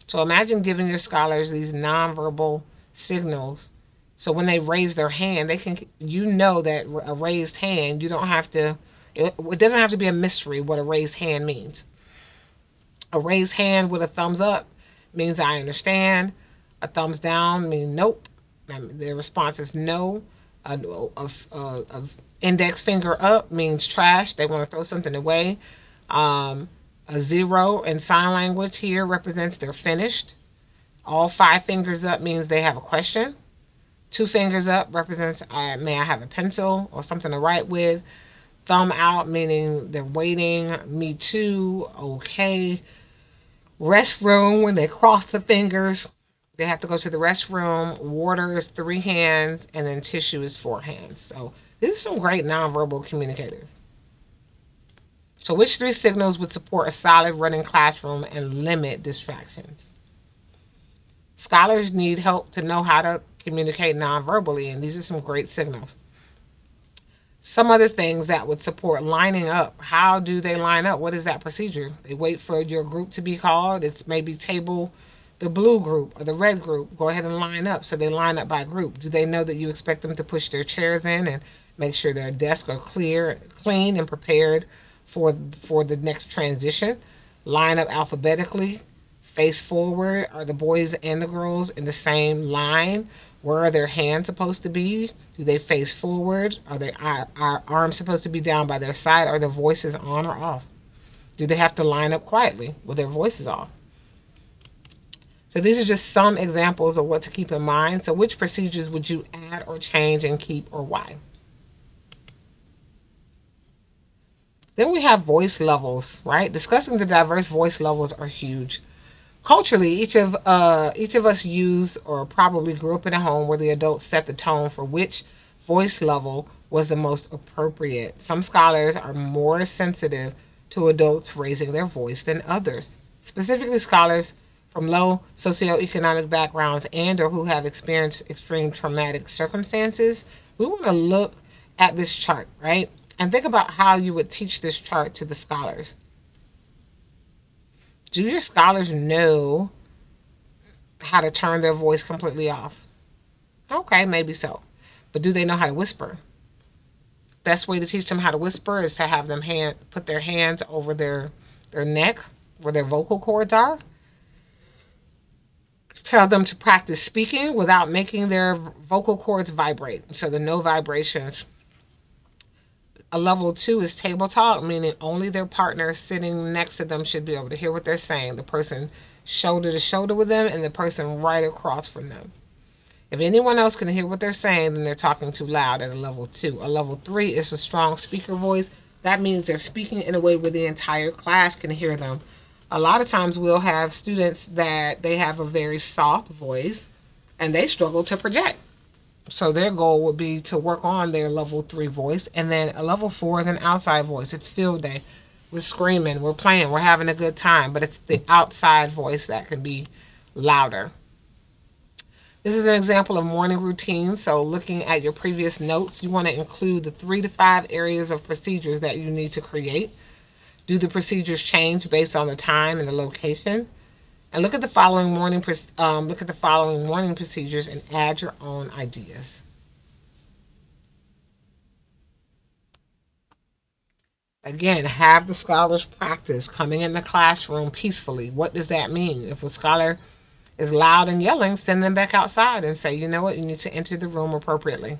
So imagine giving your scholars these nonverbal signals. So when they raise their hand, they can, that a raised hand, you don't have to, it doesn't have to be a mystery what a raised hand means. A raised hand with a thumbs up means I understand. A thumbs down means nope. Their response is no. Of index finger up means trash. They want to throw something away. A 0 in sign language here represents they're finished. All 5 fingers up means they have a question. 2 fingers up represents may I have a pencil or something to write with. Thumb out meaning they're waiting. Me too. Okay. Restroom, when they cross the fingers, they have to go to the restroom. Water is 3 hands, and then tissue is 4 hands. So these are some great nonverbal communicators. So which 3 signals would support a solid running classroom and limit distractions? Scholars need help to know how to communicate nonverbally, and these are some great signals. Some other things that would support lining up. How do they line up? What is that procedure? They wait for your group to be called. It's maybe table the blue group or the red group. Go ahead and line up. So they line up by group. Do they know that you expect them to push their chairs in and make sure their desks are clean and prepared for the next transition? Line up alphabetically. Face forward. Are the boys and the girls in the same line? Where are their hands supposed to be? Do they face forward? Are their arms supposed to be down by their side? Are their voices on or off? Do they have to line up quietly with their voices off? So these are just some examples of what to keep in mind. So which procedures would you add or change and keep, or why? Then we have voice levels, right? Discussing the diverse voice levels are huge. Culturally, each of us use or probably grew up in a home where the adults set the tone for which voice level was the most appropriate. Some scholars are more sensitive to adults raising their voice than others. Specifically, scholars from low socioeconomic backgrounds and or who have experienced extreme traumatic circumstances. We want to look at this chart, right? And think about how you would teach this chart to the scholars. Do your scholars know how to turn their voice completely off? Okay, maybe so. But do they know how to whisper? Best way to teach them how to whisper is to have them put their hands over their neck where their vocal cords are. Tell them to practice speaking without making their vocal cords vibrate. So the no vibrations. A level 2 is table talk, meaning only their partner sitting next to them should be able to hear what they're saying. The person shoulder to shoulder with them and the person right across from them. If anyone else can hear what they're saying, then they're talking too loud at a level 2. A level 3 is a strong speaker voice. That means they're speaking in a way where the entire class can hear them. A lot of times we'll have students that they have a very soft voice and they struggle to project. So their goal would be to work on their level 3 voice. And then a level 4 is an outside voice. It's field day. We're screaming, we're playing, we're having a good time, but it's the outside voice that can be louder. This is an example of morning routine. So looking at your previous notes, you want to include the 3 to 5 areas of procedures that you need to create. Do the procedures change based on the time and the location? And look at the following morning procedures and add your own ideas. Again, have the scholars practice coming in the classroom peacefully. What does that mean? If a scholar is loud and yelling, send them back outside and say, you know what, you need to enter the room appropriately.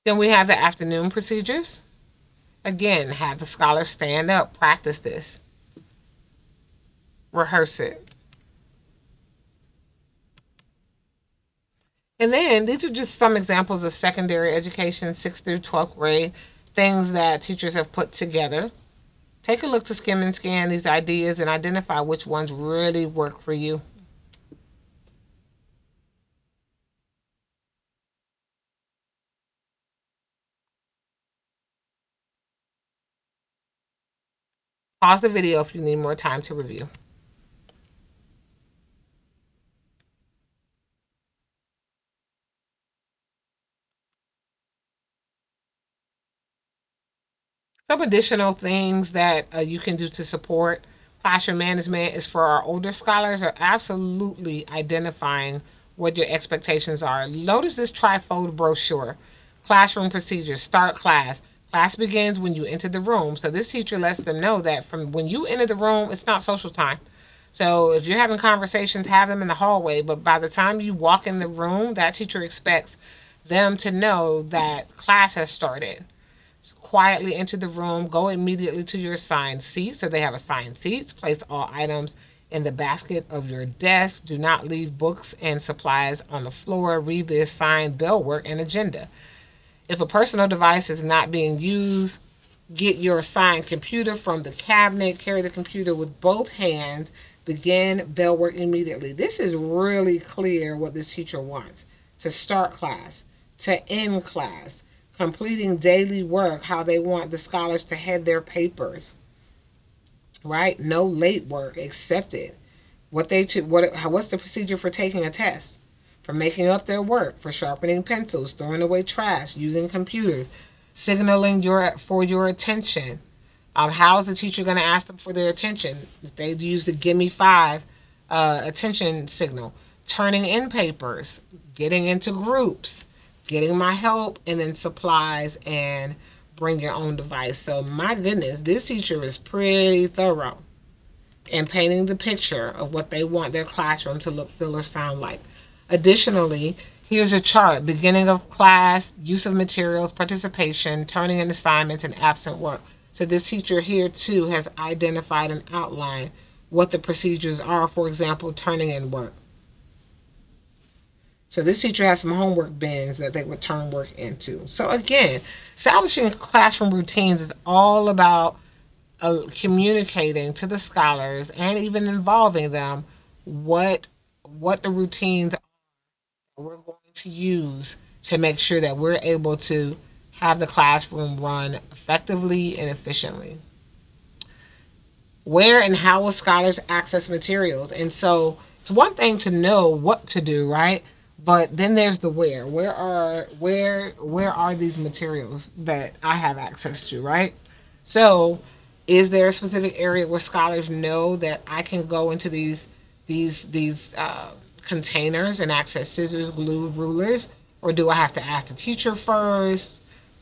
Then we have the afternoon procedures. Again, have the scholar stand up, practice this, rehearse it. And then these are just some examples of secondary education, 6th through 12th grade, things that teachers have put together. Take a look to skim and scan these ideas and identify which ones really work for you. Pause the video if you need more time to review. Some additional things that you can do to support classroom management is for our older scholars are absolutely identifying what your expectations are. Notice this trifold brochure. Classroom procedures, start class. Class begins when you enter the room. So this teacher lets them know that from when you enter the room, it's not social time. So if you're having conversations, have them in the hallway. But by the time you walk in the room, that teacher expects them to know that class has started. So quietly enter the room, go immediately to your assigned seats. So they have assigned seats. Place all items in the basket of your desk. Do not leave books and supplies on the floor. Read the assigned bell work and agenda. If a personal device is not being used, get your assigned computer from the cabinet, carry the computer with both hands, begin bell work immediately. This is really clear what this teacher wants. To start class, to end class, completing daily work, how they want the scholars to head their papers, right? No late work accepted. What's the procedure for taking a test? For making up their work, for sharpening pencils, throwing away trash, using computers, signaling for your attention. How is the teacher going to ask them for their attention? If they use the Give Me 5 attention signal. Turning in papers, getting into groups, getting my help, and then supplies, and bring your own device. So my goodness, this teacher is pretty thorough in painting the picture of what they want their classroom to look, feel, or sound like. Additionally, here's a chart: beginning of class, use of materials, participation, turning in assignments, and absent work. So this teacher here too has identified and outlined what the procedures are, for example, turning in work. So this teacher has some homework bins that they would turn work into. So again, establishing classroom routines is all about communicating to the scholars and even involving them what the routines are we're going to use to make sure that we're able to have the classroom run effectively and efficiently. Where and how will scholars access materials? And so It's one thing to know what to do, right? But then there's the where. Where are these materials that I have access to, right? So, is there a specific area where scholars know that I can go into these containers and access scissors, glue, rulers, or do I have to ask the teacher first?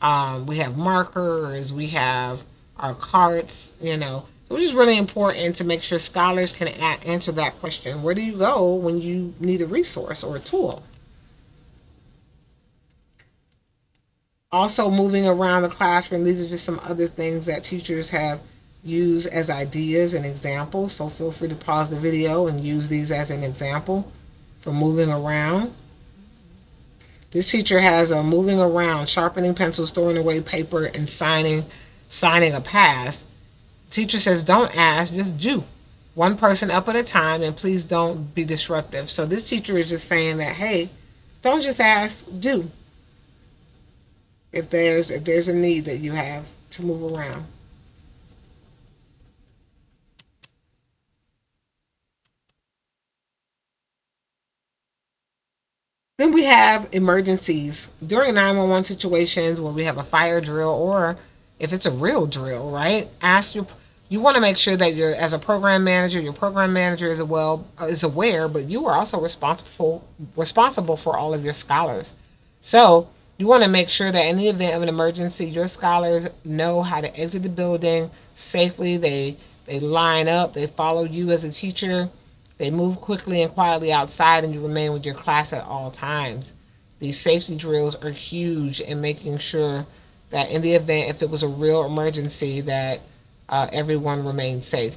We have markers, we have our carts, So it's just really important to make sure scholars can answer that question. Where do you go when you need a resource or a tool? Also, moving around the classroom, these are just some other things that teachers have used as ideas and examples. So feel free to pause the video and use these as an example for moving around. This teacher has a moving around, sharpening pencils, throwing away paper, and signing a pass. Teacher says, don't ask, just do. One person up at a time, and please don't be disruptive. So this teacher is just saying that, hey, don't just ask, do. If there's a need that you have to move around. Then we have emergencies. During 911 situations where we have a fire drill, or if it's a real drill, right? You want to make sure that as a program manager, your program manager is aware, but you are also responsible for all of your scholars. So you want to make sure that in the event of an emergency, your scholars know how to exit the building safely. They line up, they follow you as a teacher. They move quickly and quietly outside, and you remain with your class at all times. These safety drills are huge in making sure that in the event, if it was a real emergency, that everyone remains safe.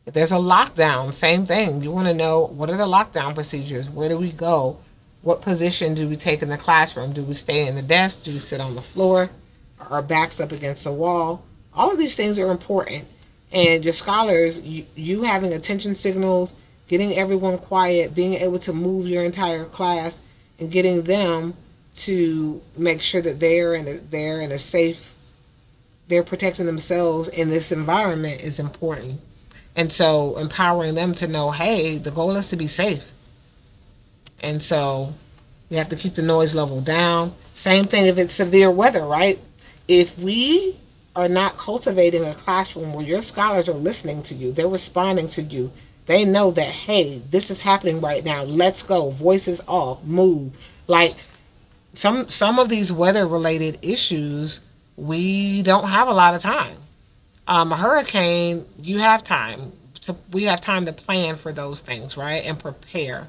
If there's a lockdown, same thing. You want to know, what are the lockdown procedures? Where do we go? What position do we take in the classroom? Do we stay in the desk? Do we sit on the floor? Are our backs up against the wall? All of these things are important. And your scholars, you having attention signals, getting everyone quiet, being able to move your entire class, and getting them to make sure that they're in a safe, they're protecting themselves in this environment is important. And so empowering them to know, hey, the goal is to be safe. And so we have to keep the noise level down. Same thing if it's severe weather, right? If we are not cultivating a classroom where your scholars are listening to you, they're responding to you, they know that, hey, this is happening right now, let's go, voices off, move. Like some of these weather related issues, we don't have a lot of time. A hurricane, we have time to plan for those things, right, and prepare.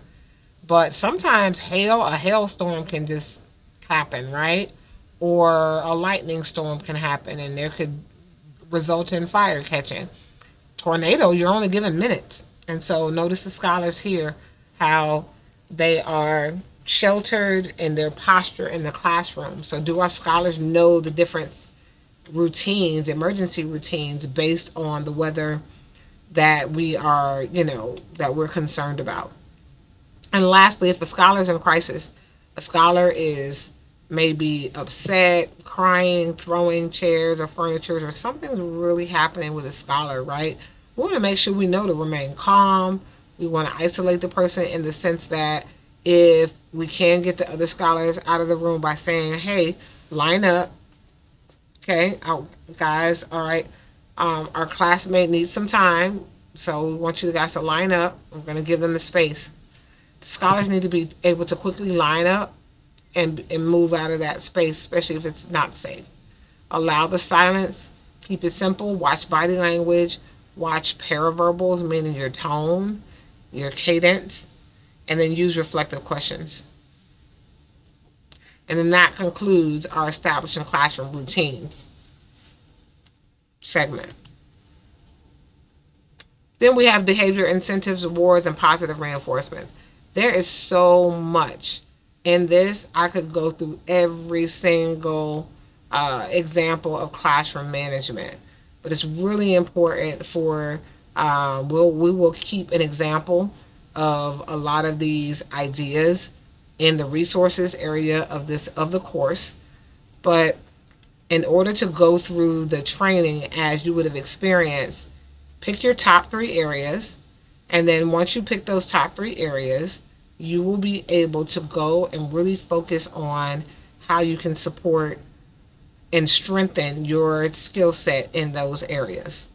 But sometimes a hailstorm can just happen, right? Or a lightning storm can happen, and there could result in fire catching. Tornado, you're only given minutes. And so notice the scholars here, how they are sheltered in their posture in the classroom. So do our scholars know the different routines, emergency routines, based on the weather that we are, that we're concerned about? And lastly, if a scholar's in crisis, a scholar is maybe upset, crying, throwing chairs or furniture, or something's really happening with a scholar, right? We want to make sure we know to remain calm. We want to isolate the person in the sense that if we can get the other scholars out of the room by saying, hey, line up. Okay, guys, all right. Our classmate needs some time, so we want you guys to line up. We're going to give them the space. The scholars need to be able to quickly line up and move out of that space, especially if it's not safe. Allow the silence. Keep it simple. Watch body language. Watch paraverbals, meaning your tone, your cadence, and then use reflective questions. And then that concludes our establishing classroom routines segment. Then we have behavior incentives, awards, and positive reinforcements. There is so much in this. I could go through every single example of classroom management, but it's really important for, we will keep an example of a lot of these ideas in the resources area of the course. But in order to go through the training as you would have experienced, pick your top 3 areas, And then once you pick those top 3 areas, you will be able to go and really focus on how you can support and strengthen your skill set in those areas.